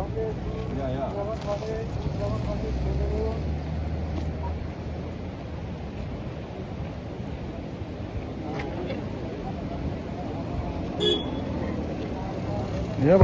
Ja, ja. Ja,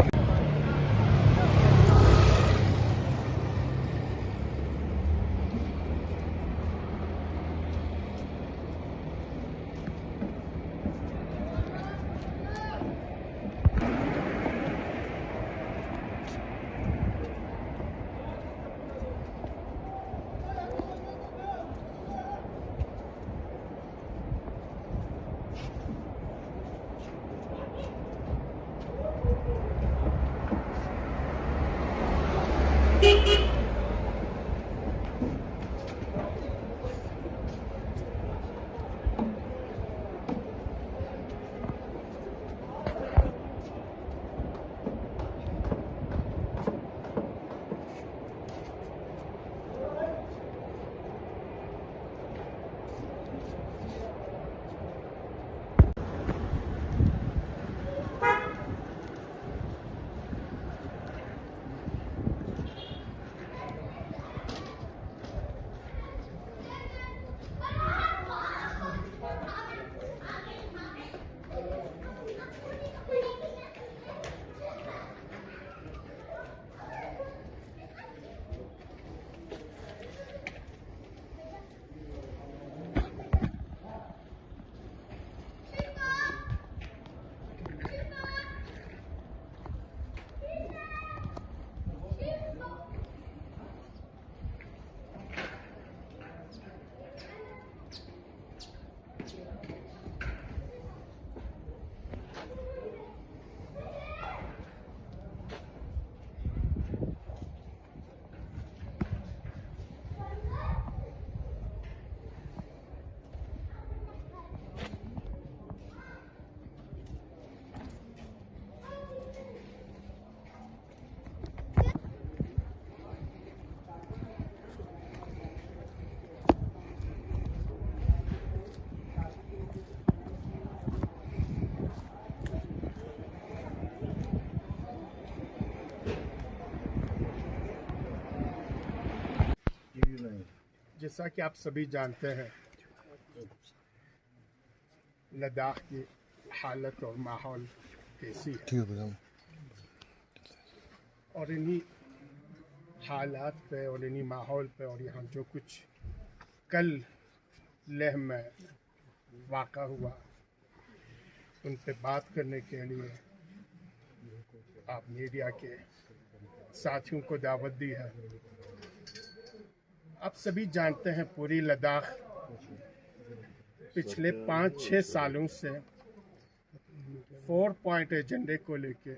जैसा कि आप सभी जानते हैं, लद्दाख की हालत और माहौल कैसी है, और इन्हीं हालात पे और इन्हीं माहौल पे और यहाँ जो कुछ कल लेह में वाक़ा हुआ, उन पे बात करने के लिए आप मीडिया के साथियों को दावत दी है। आप सभी जानते हैं, पूरी लद्दाख पिछले 5-6 सालों से 4 पॉइंट एजेंडे को लेके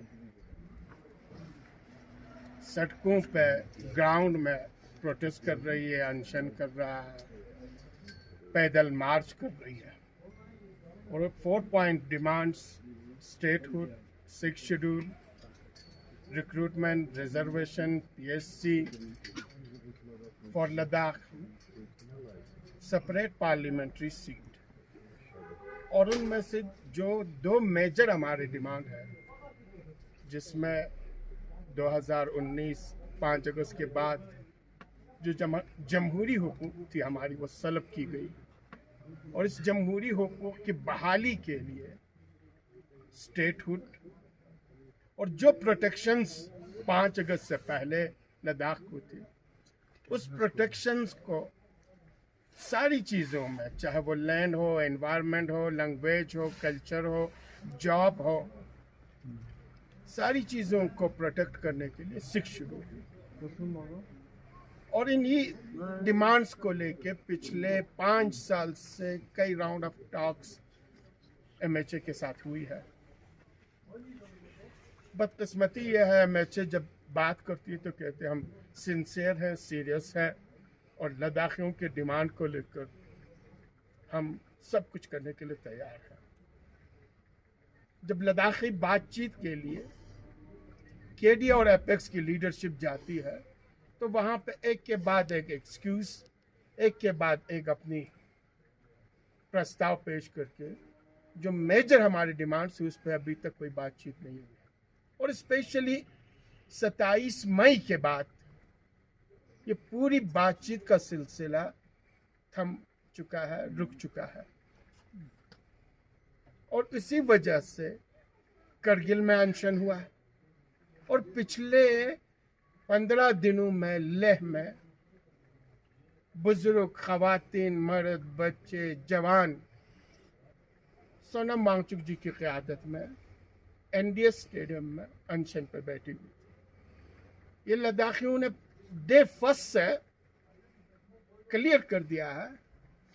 सड़कों पे, ग्राउंड में प्रोटेस्ट कर रही है, अनशन कर रहा है, पैदल मार्च कर रही है। और 4 point demands statehood, 6 schedule, recruitment, reservation, PSC for Ladakh, separate parliamentary seat, और उनमें से जो 2 मेजर हमारे डिमांड है, जिसमें 2019 5 अगस्त के बाद जो जमहूरी हुकूमत थी हमारी, वो सल्ब की गई, और इस जमहूरी हुकूमत की बहाली के लिए स्टेटहुड और जो प्रोटेक्शंस 5 अगस्त से पहले लद्दाख को थी, उस प्रोटेक्शंस को सारी चीज़ों में, चाहे वो लैंड हो, एनवायरनमेंट हो, लैंग्वेज हो, कल्चर हो, जॉब हो, सारी चीज़ों को प्रोटेक्ट करने के लिए 6 शेड्यूल। और इन्हीं डिमांड्स को लेके पिछले 5 साल से कई राउंड ऑफ टॉक्स एमएचए के साथ हुई है। बदकिस्मती यह है, एमएचए जब बात करती है तो कहते हैं हम सिंसियर हैं, सीरियस हैं, और लद्दाखियों के डिमांड को लेकर हम सब कुछ करने के लिए तैयार हैं। जब लद्दाखी बातचीत के लिए केडी और एपेक्स की लीडरशिप जाती है, तो वहाँ पे एक के बाद एक एक्सक्यूज, एक के बाद एक अपनी प्रस्ताव पेश करके जो मेजर हमारी डिमांड्स हुई, उस पर अभी तक कोई बातचीत नहीं हुई। और स्पेशली 27 मई के बाद ये पूरी बातचीत का सिलसिला थम चुका है, रुक चुका है। और इसी वजह से करगिल में अनशन हुआ है और पिछले 15 दिनों में लेह में बुजुर्ग, खवातीन, मर्द, बच्चे, जवान सोनम वांगचुक जी की क़यादत में एनडीएस स्टेडियम में अनशन पर बैठी हुई थी। ये लद्दाखियों ने डे फर्स्ट से क्लियर कर दिया है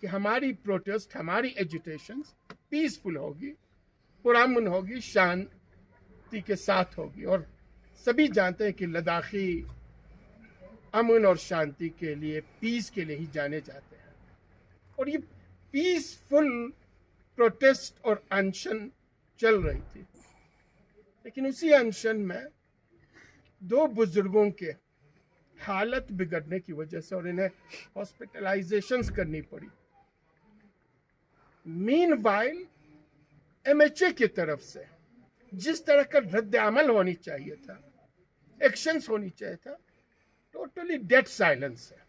कि हमारी प्रोटेस्ट, हमारी एजिटेशन पीसफुल होगी, पुरअमन होगी, शांति के साथ होगी। और सभी जानते हैं कि लद्दाखी अमन और शांति के लिए, पीस के लिए ही जाने जाते हैं। और ये पीसफुल प्रोटेस्ट और अनशन चल रही थी, लेकिन उसी अनशन में 2 बुजुर्गों के हालत बिगड़ने की वजह से और इन्हें हॉस्पिटलाइजेशंस करनी पड़ी। मीनवाइल एमएचए की तरफ से जिस तरह का रद्द अमल होनी चाहिए था, एक्शंस होनी चाहिए था, टोटली डेड साइलेंस है।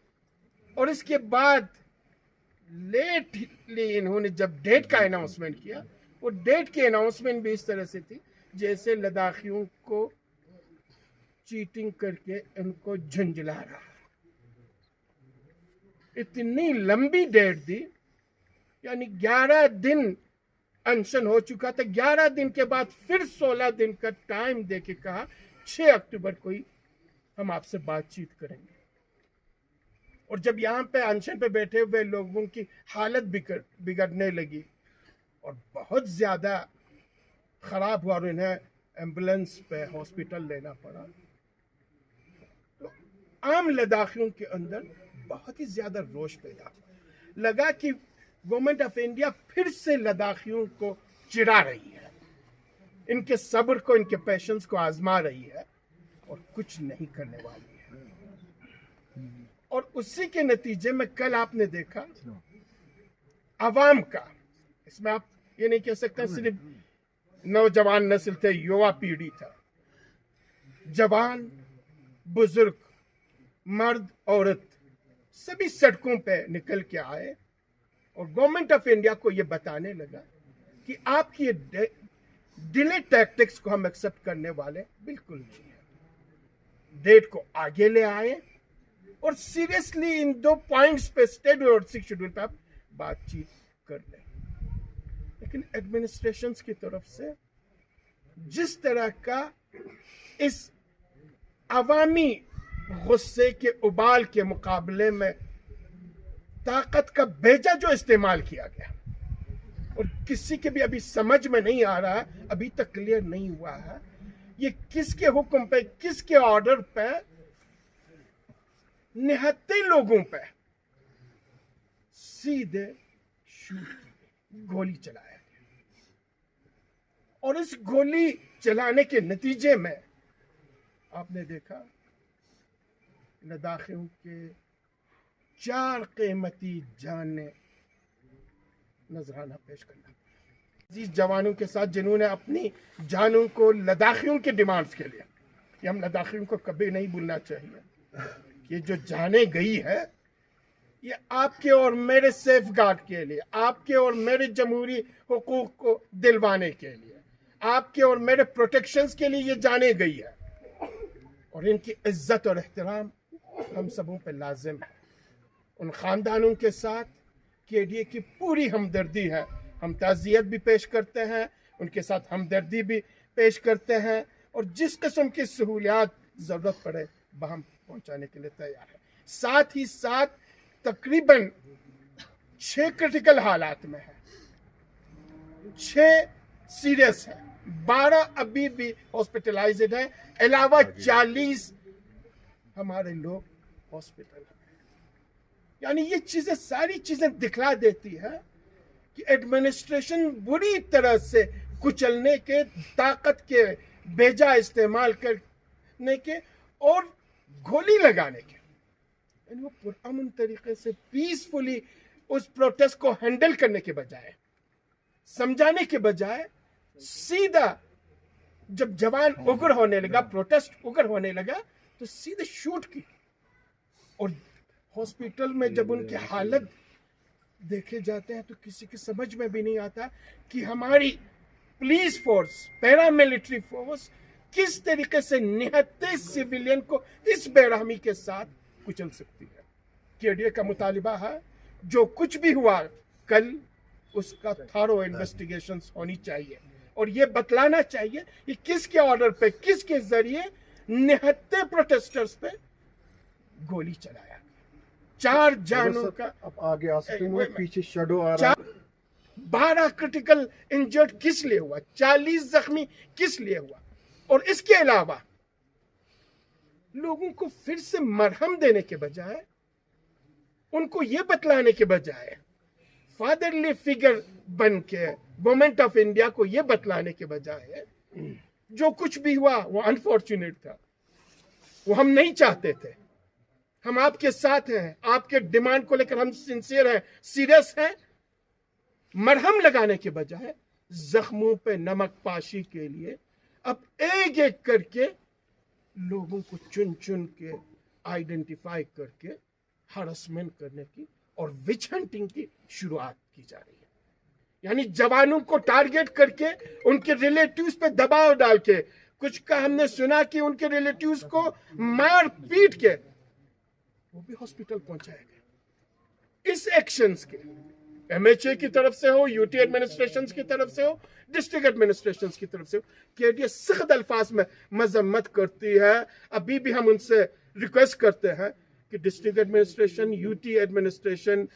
और इसके बाद लेटली इन्होंने जब डेट का अनाउंसमेंट किया, वो डेट की अनाउंसमेंट भी इस तरह से थी जैसे लद्दाखियों को चीटिंग करके इनको झुंझला रहा। इतनी लंबी डेट दी, यानी 11 दिन अनशन हो चुका था। 11 दिन के बाद फिर 16 दिन का टाइम देके कहा 6 अक्टूबर को ही हम आपसे बातचीत करेंगे। और जब यहाँ पे अनशन पे बैठे हुए लोगों की हालत बिगड़ने लगी और बहुत ज्यादा खराब हुआ और इन्हें एम्बुलेंस पे हॉस्पिटल लेना पड़ा, तो आम लद्दाखियों के अंदर बहुत ही ज्यादा रोष पैदा हुआ। लगा कि गवर्नमेंट ऑफ इंडिया फिर से लद्दाखियों को चिढ़ा रही है, इनके सब्र को, इनके पेशेंस को आजमा रही है और कुछ नहीं करने वाली है। और उसी के नतीजे में कल आपने देखा अवाम का, इसमें आप ये नहीं कह सकते सिर्फ नौजवान नस्ल थे, युवा पीढ़ी था, जवान, बुजुर्ग, मर्द, औरत सभी सड़कों पे निकल के आए और गवर्नमेंट ऑफ इंडिया को यह बताने लगा कि आपकी डिले टैक्टिक्स को हम एक्सेप्ट करने वाले बिल्कुल नहीं है। डेट को आगे ले आए और सीरियसली इन 2 पॉइंट्स पे, स्टेट और 6 शेड्यूल पे आप बातचीत कर लें। लेकिन एडमिनिस्ट्रेशंस की तरफ से जिस तरह का इस अवामी गुस्से के उबाल के मुकाबले में ताकत का बेजा जो इस्तेमाल किया गया, और किसी के भी अभी समझ में नहीं आ रहा है, अभी तक क्लियर नहीं हुआ है ये किसके हुक्म पे, किसके ऑर्डर पे निहत्ते लोगों पे सीधे शूट की, गोली चलाया गया। और इस गोली चलाने के नतीजे में आपने देखा लद्दाखियों के 4 कीमती जानें नजराना पेश करना। जिस जवानों के साथ जिन्होंने अपनी जानों को लद्दाखियों के डिमांड्स के लिए, ये हम लद्दाखियों को कभी नहीं भूलना चाहिए, ये जो जाने गई है ये आपके और मेरे सेफ गार्ड के लिए, आपके और मेरे जमहूरी हुकूक को दिलवाने के लिए, आपके और मेरे प्रोटेक्शंस के लिए ये जाने गई है। और इनकी इज्जत और एहतराम हम सबों पे लाजिम है। उन खानदानों के साथ केडीए की पूरी हमदर्दी है, हम ताज़ियत भी पेश करते हैं, उनके साथ हमदर्दी भी पेश करते हैं और जिस किस्म की सहूलियात ज़रूरत पड़े वह हम पहुंचाने के लिए तैयार है। साथ ही साथ तकरीबन 6 क्रिटिकल हालात में है, 6 सीरियस है, 12 अभी भी हॉस्पिटलाइज्ड है, अलावा 40 हमारे लोग हॉस्पिटल हैं। यानी ये चीजें, सारी चीजें दिखला देती है कि एडमिनिस्ट्रेशन बुरी तरह से कुचलने के, ताकत के बेजा इस्तेमाल करने के और गोली लगाने के, यानी वो पुरअमन तरीके से पीसफुली उस प्रोटेस्ट को हैंडल करने के बजाय, समझाने के बजाय सीधा जब जवान उग्र होने लगा, प्रोटेस्ट उग्र होने लगा, तो सीधे शूट की। और हॉस्पिटल में जब उनकी हालत देखे जाते हैं तो किसी की समझ में भी नहीं आता कि हमारी पुलिस फोर्स, पैरामिलिट्री फोर्स किस तरीके से निहत्ते सिविलियन को इस बेरहमी के साथ कुचल सकती है। केडीए का मुतालिबा है जो कुछ भी हुआ कल, उसका थॉरो इन्वेस्टिगेशन होनी चाहिए और ये बतलाना चाहिए कि किसके ऑर्डर पे, किसके जरिए निहत्ते प्रोटेस्टर्स पे गोली चलाया। 4 जानों का, अब आगे आ सकते हैं, पीछे शेडो आ रहा है। 12 क्रिटिकल इंजर्ड किस लिए हुआ, 40 जख्मी किस लिए हुआ। और इसके अलावा लोगों को फिर से मरहम देने के बजाय, उनको यह बतलाने के बजाय, फादरली फिगर बन के गवर्नमेंट ऑफ इंडिया को यह बतलाने के बजाय जो कुछ भी हुआ वो अनफॉर्चुनेट था, वो हम नहीं चाहते थे, हम आपके साथ हैं, आपके डिमांड को लेकर हम सिंसियर हैं, सीरियस हैं, मरहम लगाने के बजाय जख्मों पे नमक पाशी के लिए अब एक एक करके लोगों को चुन चुन के आइडेंटिफाई करके हरासमेंट करने की और विच हंटिंग की शुरुआत की जा रही है। यानी जवानों को टारगेट करके उनके रिलेटिव्स पे दबाव डाल के, कुछ का हमने सुना कि उनके रिलेटिव्स को मार पीट के वो भी हॉस्पिटल पहुंचाया गया। इस एक्शंस के एमएचए की तरफ से हो, यूटी एडमिनिस्ट्रेशन की तरफ से हो, डिस्ट्रिक्ट एडमिनिस्ट्रेशन की तरफ से हो, केडीए सख्त अल्फाज में मजम्मत करती है। अभी भी हम उनसे रिक्वेस्ट करते हैं कि district administration, UT administration,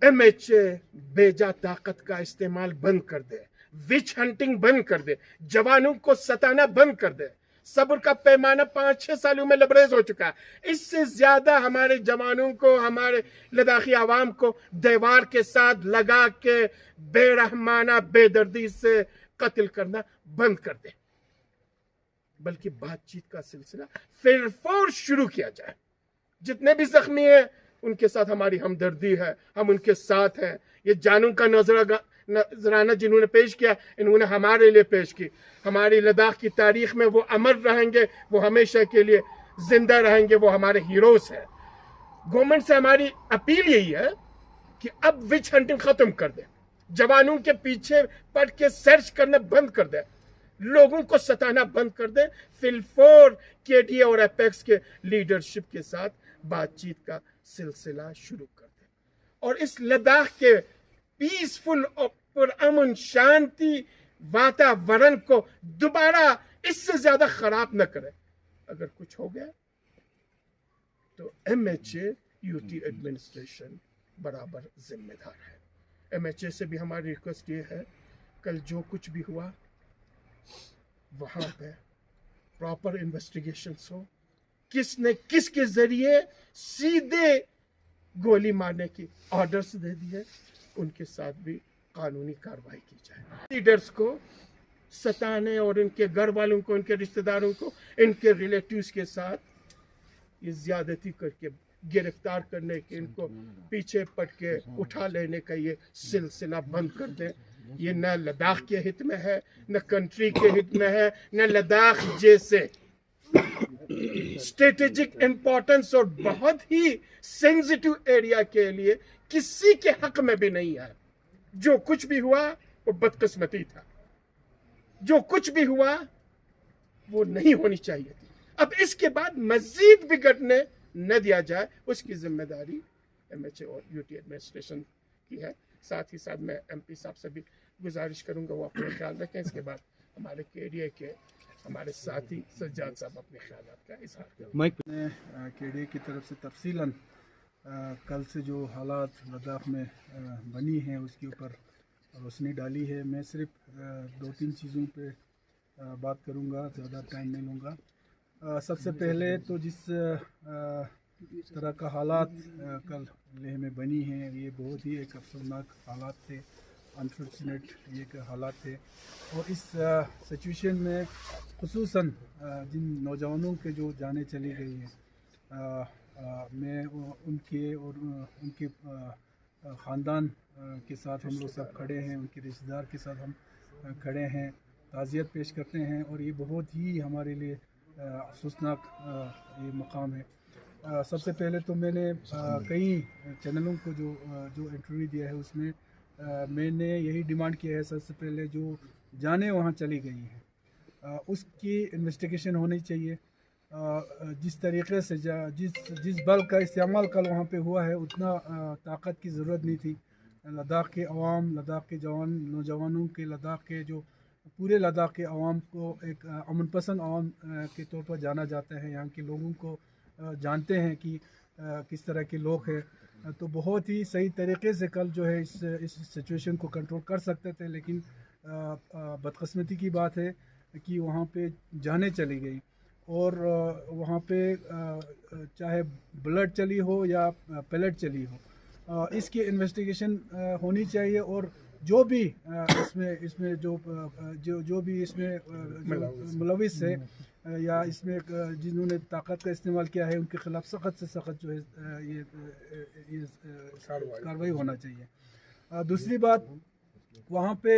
MHA बेजा ताकत का इस्तेमाल बंद कर दे, विच हंटिंग बंद कर दे, जवानों को सताना बंद कर दे। सब्र का पैमाना 5-6 सालों में लबरेज हो चुका है। इससे ज्यादा हमारे जवानों को, हमारे लद्दाखी आवाम को दीवार के साथ लगा के बेरहमाना बेदर्दी से कत्ल करना बंद कर दे, बल्कि बातचीत का सिलसिला फिर शुरू किया जाए। जितने भी जख्मी हैं उनके साथ हमारी हमदर्दी है, हम उनके साथ हैं। ये जानों का नजराना जिन्होंने पेश किया, इन्होंने हमारे लिए पेश की। हमारी लद्दाख की तारीख में वो अमर रहेंगे, वो हमेशा के लिए जिंदा रहेंगे, वो हमारे हीरोज हैं। गवर्नमेंट से हमारी अपील यही है कि अब विच हंटिंग खत्म कर दे, जवानों के पीछे पड़ के सर्च करना बंद कर दे, लोगों को सताना बंद कर दे, फिलफोर केडीए और एपेक्स के लीडरशिप के साथ बातचीत का सिलसिला शुरू कर दे और इस लद्दाख के पीसफुल और अमन शांति वातावरण को दोबारा इससे ज्यादा खराब न करे। अगर कुछ हो गया तो एमएचए, यूटी एडमिनिस्ट्रेशन बराबर जिम्मेदार है। एमएचए से भी हमारी रिक्वेस्ट ये है, कल जो कुछ भी हुआ वहां पे प्रॉपर इन्वेस्टिगेशन हो, किसने किसके जरिए सीधे गोली मारने की ऑर्डर्स दे दिए, उनके साथ भी कानूनी कार्रवाई की जाए। लीडर्स को सताने और इनके घर वालों को, इनके रिश्तेदारों को, इनके रिलेटिव्स के साथ ये ज्यादती करके गिरफ्तार करने के, इनको पीछे पट के उठा लेने का ये सिलसिला बंद कर दें। ये न लद्दाख के हित में है, न कंट्री के हित में है, न लद्दाख जैसे स्ट्रेटेजिक इंपॉर्टेंस और बहुत ही सेंसिटिव एरिया के लिए किसी के हक में भी नहीं है। जो कुछ भी हुआ वो बदकिस्मती था, जो कुछ भी हुआ वो नहीं होनी चाहिए थी। अब इसके बाद मजीद बिगड़ने न दिया जाए, उसकी जिम्मेदारी एमएचए और यूटी एडमिनिस्ट्रेशन की है। साथ ही साथ मैं एमपी साहब से भी गुजारिश करूंगा वो अपना ख्याल रखें। इसके बाद हमारे केडीए के हमारे साथी सज्जाद साहब अपने ख्याल का इजहार करें। केडीए की तरफ से तफसीलन कल से जो हालात लद्दाख में बनी हैं उसके ऊपर रोशनी डाली है। मैं सिर्फ 2-3 चीज़ों पे बात करूंगा, ज़्यादा टाइम नहीं लूँगा। सबसे पहले तो जिस तरह का हालात कल लेह में बनी हैं, ये बहुत ही एक अफसोसनाक हालात थे, अनफॉर्चुनेट ये हालात थे। और इस सिचुएशन में खुसूसन जिन नौजवानों के जो जानें चली गई हैं, मैं उनके और उनके ख़ानदान के साथ हम लोग सब खड़े हैं, उनके रिश्तेदार के साथ हम खड़े हैं। ताज़ियत पेश करते हैं और ये बहुत ही हमारे लिए अफसोसनाक ये मकाम है। सबसे पहले तो मैंने कई चैनलों को जो इंटरव्यू दिया है उसमें मैंने यही डिमांड किया है सबसे पहले जो जाने वहाँ चली गई हैं उसकी इन्वेस्टिगेशन होनी चाहिए। जिस तरीके से जिस बल का इस्तेमाल कल वहाँ पे हुआ है उतना ताकत की ज़रूरत नहीं थी। लद्दाख के अवाम, लद्दाख के नौजवानों के, लद्दाख के जो पूरे लद्दाख के अवाम को एक अमन पसंद अवाम के तौर पर जाना जाता है। यहाँ के लोगों को जानते हैं कि किस तरह के लोग हैं। तो बहुत ही सही तरीके से कल जो है इस सिचुएशन को कंट्रोल कर सकते थे, लेकिन बदकिस्मती की बात है कि वहाँ पे जाने चली गई और वहाँ पे चाहे ब्लड चली हो या पैलेट चली हो, इसकी इन्वेस्टिगेशन होनी चाहिए। और जो भी इसमें जो भी इसमें मुलविस है या इसमें जिन्होंने ताकत का इस्तेमाल किया है उनके खिलाफ सख्त से सख्त जो है ये कार्रवाई होना चाहिए। दूसरी बात, वहाँ पे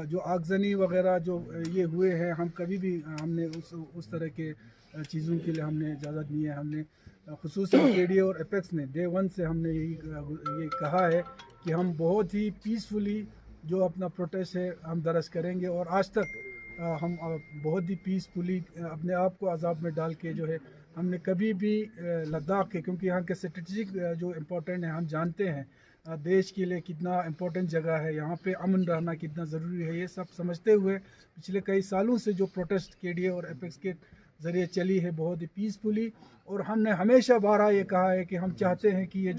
जो आगजनी वगैरह जो ये हुए हैं, हम कभी भी हमने उस तरह के चीज़ों के लिए हमने इजाज़त नहीं है। हमने खुसूसन केडीए और एपेक्स ने डे 1 से हमने ये कहा है कि हम बहुत ही पीसफुली जो अपना प्रोटेस्ट है हम दरज करेंगे और आज तक हम बहुत ही पीसफुली अपने आप को अजाब में डाल के जो है हमने कभी भी लद्दाख के, क्योंकि यहाँ के स्ट्रेटजिक जो इम्पोर्टेंट है हम जानते हैं देश के लिए कितना इम्पोर्टेंट जगह है, यहाँ पे अमन रहना कितना ज़रूरी है, ये सब समझते हुए पिछले कई सालों से जो प्रोटेस्ट केडीए और एपेक्स के ज़रिए चली है बहुत ही पीसफुली। और हमने हमेशा बारहा ये कहा है कि हम चाहते हैं कि ये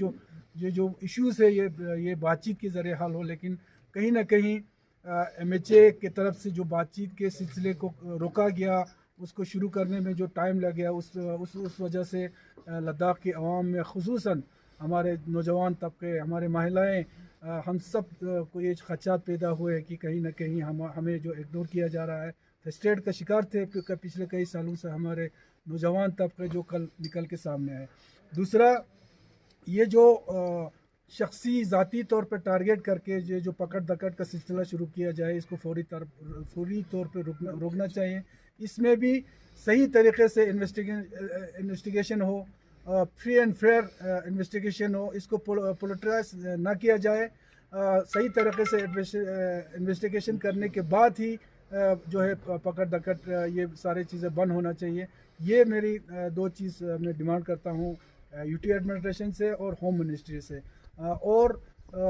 जो इश्यूज़ है ये बातचीत के ज़रिए हल हो, लेकिन कहीं ना कहीं MHA की तरफ से जो बातचीत के सिलसिले को रोका गया, उसको शुरू करने में जो टाइम लग गया, उस वजह से लद्दाख के अवाम में खुसूसन हमारे नौजवान तबके, हमारे महिलाएं, हम सब को ये खदशात पैदा हुए कि कहीं ना कहीं हमें जो इग्नोर किया जा रहा है। फ्रस्ट्रेट का शिकार थे पिछले कई सालों से हमारे नौजवान तबके जो कल निकल के सामने आए। दूसरा, ये जो शख्सी ज़ाती तौर पर टारगेट करके ये जो पकड़ दकड़ का सिलसिला शुरू किया जाए, इसको फौरी तौर पर रोकना चाहिए। इसमें भी सही तरीके से इन्वेस्टिगेशन हो, फ्री एंड फेयर इन्वेस्टिगेशन हो, इसको पोलिटिसाइज ना किया जाए। सही तरीके से इन्वेस्टिगेशन करने के बाद ही जो है पकड़ दकड़ ये सारी चीज़ें बंद होना चाहिए। ये मेरी दो चीज़ मैं डिमांड करता हूँ यूटी एडमिनिस्ट्रेशन से और होम मिनिस्ट्री से। और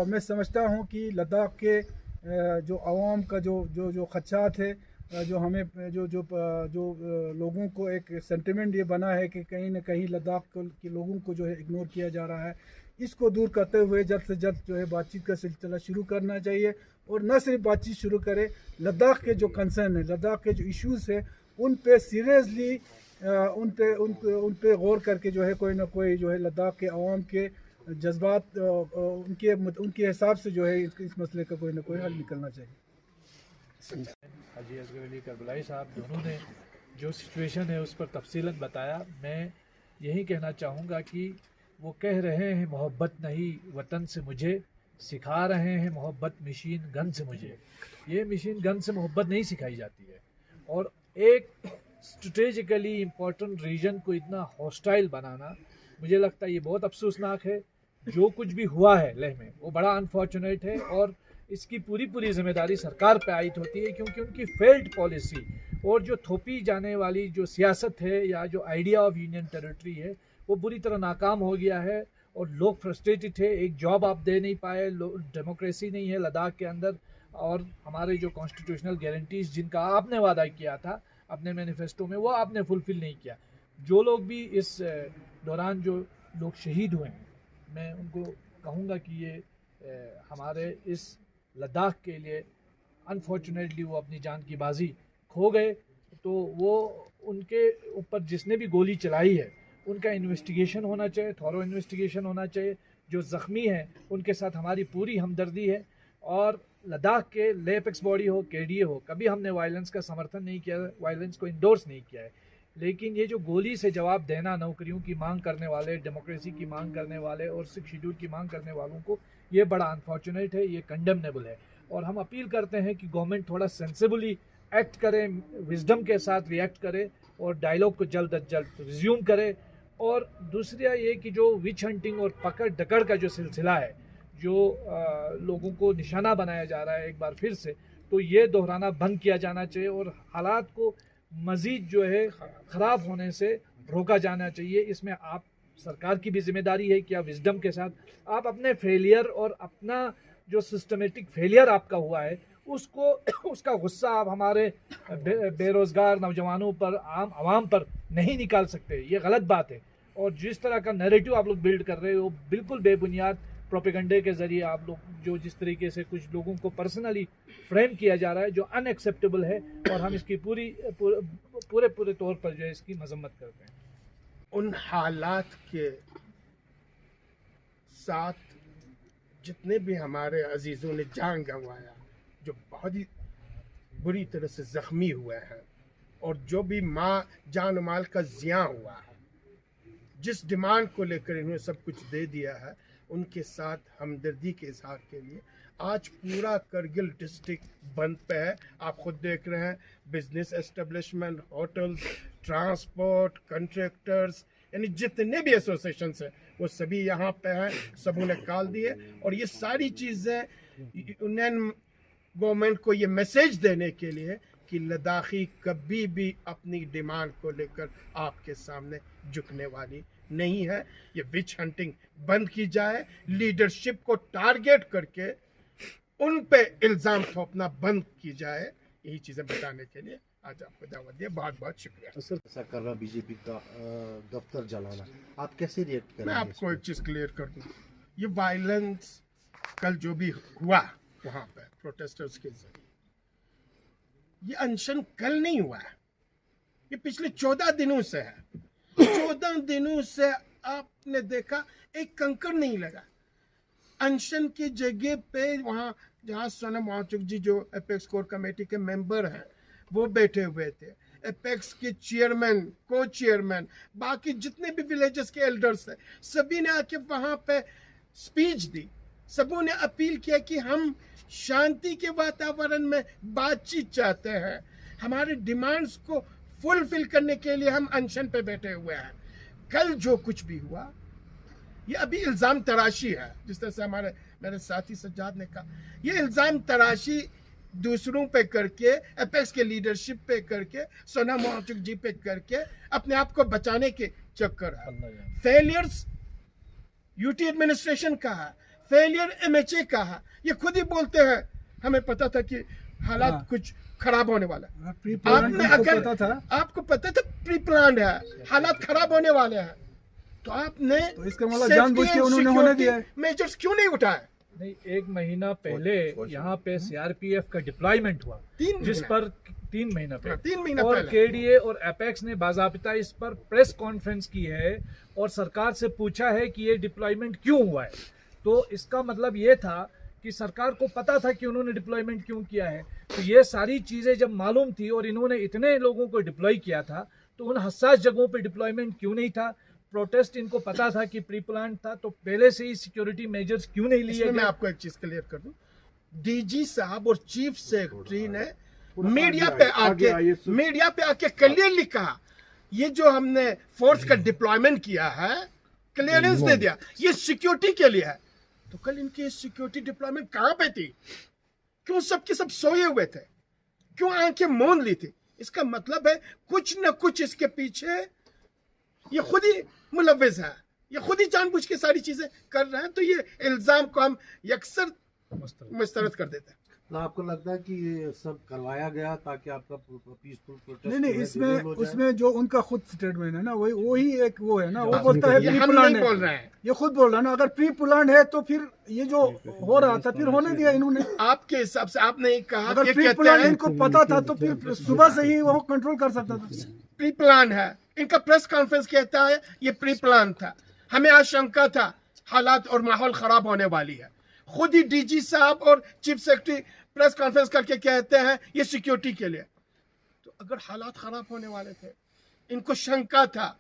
मैं समझता हूँ कि लद्दाख के जो आवाम का जो खदशात है, जो हमें जो लोगों को एक सेंटिमेंट ये बना है कि कहीं ना कहीं लद्दाख के लोगों को जो है इग्नोर किया जा रहा है, इसको दूर करते हुए जल्द से जल्द जो है बातचीत का सिलसिला शुरू करना चाहिए। और न सिर्फ बातचीत शुरू करे, लद्दाख के जो कंसर्न है, लद्दाख के जो इश्यूज़ है, उन पे सीरियसली उन पे गौर करके जो है कोई ना कोई जो है लद्दाख के अवाम के जज्बात उनके हिसाब से जो है इस मसले का कोई ना कोई हल निकलना चाहिए। हाजी असगर अली करबलाई साहब दोनों ने जो सिचुएशन है उस पर तफसीलन बताया। मैं यही कहना चाहूँगा कि वो कह रहे हैं मोहब्बत नहीं वतन से मुझे, सिखा रहे हैं मोहब्बत मशीन गन से मुझे। ये मशीन गन से मोहब्बत नहीं सिखाई जाती है। और एक स्ट्रेटेजिकली इम्पोर्टेंट रीजन को इतना हॉस्टाइल बनाना, मुझे लगता है ये बहुत अफसोसनाक है। जो कुछ भी हुआ है लेह में वो बड़ा अनफॉर्चुनेट है और इसकी पूरी जिम्मेदारी सरकार पे आयद होती है, क्योंकि उनकी फेल्ड पॉलिसी और जो थोपी जाने वाली जो सियासत है या जो आइडिया ऑफ यूनियन टेरिटरी है वो बुरी तरह नाकाम हो गया है और लोग फ्रस्ट्रेटेड थे। एक जॉब आप दे नहीं पाए, डेमोक्रेसी नहीं है लद्दाख के अंदर, और हमारे जो कॉन्स्टिट्यूशनल गारंटीज जिनका आपने वादा किया था अपने मैनिफेस्टो में वो आपने फुलफिल नहीं किया। जो लोग भी इस दौरान जो लोग शहीद हुए हैं, मैं उनको कहूँगा कि ये हमारे इस लद्दाख के लिए अनफॉर्चुनेटली वो अपनी जान की बाजी खो गए। तो वो उनके ऊपर जिसने भी गोली चलाई है उनका इन्वेस्टिगेशन होना चाहिए, थॉरो इन्वेस्टिगेशन होना चाहिए। जो ज़ख्मी हैं उनके साथ हमारी पूरी हमदर्दी है। और लद्दाख के एपेक्स बॉडी हो, केडीए हो, कभी हमने वायलेंस का समर्थन नहीं किया, वायलेंस को इंडोर्स नहीं किया है। लेकिन ये जो गोली से जवाब देना नौकरियों की मांग करने वाले, डेमोक्रेसी की मांग करने वाले और 6 शेड्यूल की मांग करने वालों को, ये बड़ा अनफॉर्चुनेट है, ये कंडेमनेबल है। और हम अपील करते हैं कि गवर्नमेंट थोड़ा सेंसिबली एक्ट करें, विजडम के साथ रिएक्ट करें और डायलॉग को जल्द अज जल्द रिज्यूम करें। और दूसरा ये कि जो विच हंटिंग और पकड़ दकड़ का जो सिलसिला है, जो लोगों को निशाना बनाया जा रहा है एक बार फिर से, तो ये दोहराना बंद किया जाना चाहिए और हालात को मज़ीद जो है ख़राब होने से रोका जाना चाहिए। इसमें आप सरकार की भी जिम्मेदारी है कि आप विजडम के साथ आप अपने फेलियर और अपना जो सिस्टमेटिक फेलियर आपका हुआ है उसको उसका गुस्सा आप हमारे बेरोज़गार नौजवानों पर, आम आवाम पर नहीं निकाल सकते। ये गलत बात है। और जिस तरह का नैरेटिव आप लोग बिल्ड कर रहे हो बिल्कुल बेबुनियाद प्रोपेगेंडे के ज़रिए आप लोग जो जिस तरीके से कुछ लोगों को पर्सनली फ्रेम किया जा रहा है जो अनएक्सेप्टेबल है, और हम इसकी पूरे तौर पर जो है इसकी मजम्मत करते हैं। उन हालात के साथ जितने भी हमारे अजीज़ों ने जान गंवाया, जो बहुत ही बुरी तरह से ज़ख्मी हुए हैं, और जो भी जान माल का ज़िया हुआ है, जिस डिमांड को लेकर इन्होंने सब कुछ दे दिया है, उनके साथ हमदर्दी के इजहार के लिए आज पूरा करगिल डिस्ट्रिक्ट बंद पे है। आप खुद देख रहे हैं, business establishment, hotels, transport, contractors, यानी जितने भी एसोसिएशंस हैं वो सभी यहाँ पे हैं, सबों ने कॉल दिए। और ये सारी चीज़ें यूनियन गवर्नमेंट को ये मैसेज देने के लिए कि लद्दाखी कभी भी अपनी डिमांड को लेकर आपके सामने झुकने वाली नहीं है। ये विच हंटिंग बंद की जाए, लीडरशिप को टारगेट करके उन पे इल्ज़ाम थोपना बंद की जाए। यही चीज़ें बताने के लिए आज आपको दावत दिया। बहुत बहुत शुक्रिया। सर, ऐसा कर रहा बीजेपी का दफ्तर जलाना, आप कैसे रिएक्ट करेंगे? मैं आपको एक चीज़ क्लियर कर दूँ, ये वायलेंस कल जो भी हुआ वहाँ पे प्रोटेस्टर्स के जरिए, ये अनशन कल नहीं हुआ है, ये पिछले 14 दिनों से है। 14 दिनों से आपने देखा एक कंकर नहीं लगा। अनशन की जगह पे वहाँ जहाँ सोनम वांगचुक जी जो एपेक्स कोर कमेटी के मेंबर हैं वो बैठे हुए थे, एपेक्स के चेयरमैन, को चेयरमैन, बाकी जितने भी विलेजेस के एल्डर्स हैं, सभी ने आके वहाँ पे स्पीच दी। सबों ने अपील किया कि हम शांति के वातावरण में बातचीत चाहते हैं, हमारे डिमांड्स को फुलफिल करने के लिए हम अनशन पे बैठे हुए हैं। कल जो कुछ भी हुआ ये अभी इल्ज़ाम तराशी है, जिस तरह से मेरे साथी सज्जाद ने कहा, ये इल्ज़ाम तराशी दूसरों पे करके, एपेक्स के लीडरशिप पे करके, सोनम वांगचुक जी पे करके अपने आप को बचाने के चक्कर है। फेलियर्स यूटी एडमिनिस्ट्रेशन का है, फेलियर एमएचए का है, ये खुद ही बोलते हैं हमें पता था कि हालात कुछ खराब होने वाला है। आपने अगर आपको पता था प्री प्लान है, हालात खराब होने वाले हैं, तो आपने तो इसका मतलब जानबूझ के उन्होंने होने दिया है। मेजर्स क्यों नहीं उठाए? नहीं, 1 महीना पहले यहाँ पे सीआरपीएफ का डिप्लॉयमेंट हुआ, जिस पर 3 महीना पहले और केडीए और एपेक्स ने बाज़ाब्ता इस पर प्रेस कॉन्फ्रेंस की है और सरकार से पूछा है कि ये डिप्लॉयमेंट क्यों हुआ है। तो इसका मतलब ये था कि सरकार को पता था कि उन्होंने डिप्लॉयमेंट क्यों किया है। तो ये सारी चीज़ें जब मालूम थी और इन्होंने इतने लोगों को डिप्लॉय किया था, तो उन हसास जगहों पे डिप्लॉयमेंट क्यों नहीं था? प्रोटेस्ट इनको पता था कि प्री प्लान था, तो पहले से ही सिक्योरिटी मेजर्स क्यों नहीं लिए गए? मैं आपको एक चीज़ क्लियर कर दूं, डीजी साहब और चीफ सेक्रेटरी ने मीडिया पे आके क्लियरली कहा, ये जो हमने फोर्स का डिप्लॉयमेंट किया है, क्लियरेंस दे दिया, ये सिक्योरिटी के लिए है। तो कल इनकी सिक्योरिटी डिप्लॉयमेंट कहाँ पे थी? क्यों सबके सब सोए हुए थे? क्यों आंखें मूंद ली थी? इसका मतलब है कुछ न कुछ इसके पीछे ये खुद ही मुलव्विज़ है, ये खुद ही जानबूझ के सारी चीजें कर रहे हैं। तो ये इल्जाम को हम यकसर मुस्तरद कर देते हैं। ना आपको लगता है कि ये सब करवाया गया ताकि आपका पीसफुल प्रोटेस्ट? नहीं, उसमें जो उनका खुद स्टेटमेंट है ना, वही एक वो है ना, वो बोलता है प्री प्लान है, बोल रहे हैं, ये खुद बोल रहा है ना। अगर प्री प्लान है तो फिर ये जो हो रहा था फिर होने दिया इन्होंने। आपके हिसाब से आपने कहा अगर प्री प्लान इनको पता था तो फिर सुबह से ही वो कंट्रोल कर सकता था। प्री प्लान है, इनका प्रेस कॉन्फ्रेंस कहता है ये प्री प्लान था, हमें आशंका था हालात और माहौल खराब होने वाली है। खुद ही डीजी साहब और चीफ सेक्रेटरी प्रेस कॉन्फ्रेंस करके कहते हैं ये सिक्योरिटी के लिए। तो अगर हालात खराब होने वाले थे, इनको शंका था,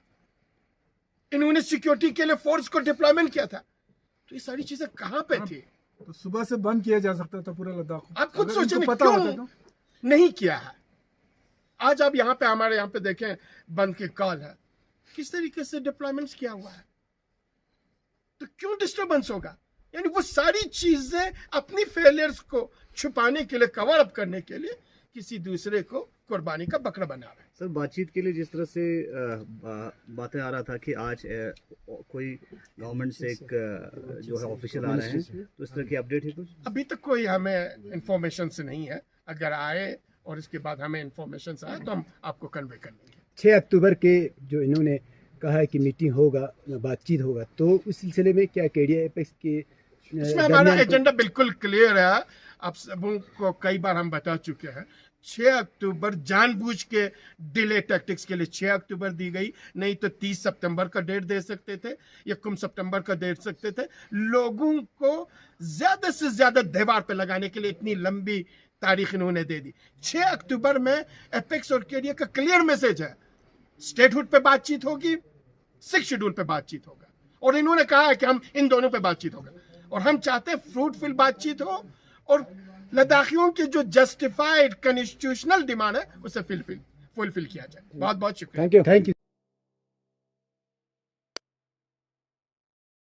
इन्होंने सिक्योरिटी के लिए फोर्स को डिप्लॉयमेंट किया था, तो ये सारी चीजें कहां पे थी? तो सुबह से बंद किया जा सकता था पूरा लद्दाख को। आप खुद सोचें क्यों नहीं किया है? आज आप यहाँ पे हमारे यहाँ पे देखें बंद के कॉल है, किस तरीके से डिप्लॉयमेंट्स किया हुआ है, तो क्यों डिस्टर्बेंस होगा? यानी वो सारी चीजें अपनी फेलियर्स को छुपाने के लिए, कवर अप करने के लिए किसी दूसरे को कुर्बानी का बकरा बना रहे हैं। सर, बातचीत के लिए जिस तरह से बातें आ रहा था कि आज कोई गवर्नमेंट से एक जो है ऑफिशियल आ रहे हैं, तो इस तरह की अपडेट है कुछ? अभी तक कोई हमें इंफॉर्मेशन से नहीं है, अगर आए और इसके बाद हमें इंफॉर्मेशन आए तो हम आपको कन्वे कर देंगे। 6 अक्टूबर के जो इन्होंने कहा है कि मीटिंग होगा, बातचीत होगा, तो उस सिलसिले में क्या केडिया एपेक्स के इसमें हमारा एजेंडा बिल्कुल क्लियर है, आप सबों को कई बार हम बता चुके हैं। 6 अक्टूबर जानबूझ के डिले टैक्टिक्स के लिए 6 अक्टूबर दी गई, नहीं तो 30 सितंबर का डेट दे सकते थे या कुम सितंबर का दे सकते थे। लोगों को ज्यादा से ज्यादा दीवार पे लगाने के लिए इतनी लंबी तारीख इन्होंने दे दी। 6 अक्टूबर में एपेक्स और केडिया का क्लियर मैसेज है, स्टेटहुड पे बातचीत होगी, 6 शेड्यूल पे बातचीत होगा, और इन्होंने कहा है कि हम इन दोनों पे बातचीत होगा, और हम चाहते हैं फ्रूटफुल बातचीत हो और लद्दाखियों की जो जस्टिफाइड कॉन्स्टिट्यूशनल डिमांड है उसे फुलफिल किया जाए। बहुत बहुत शुक्रिया। Thank you.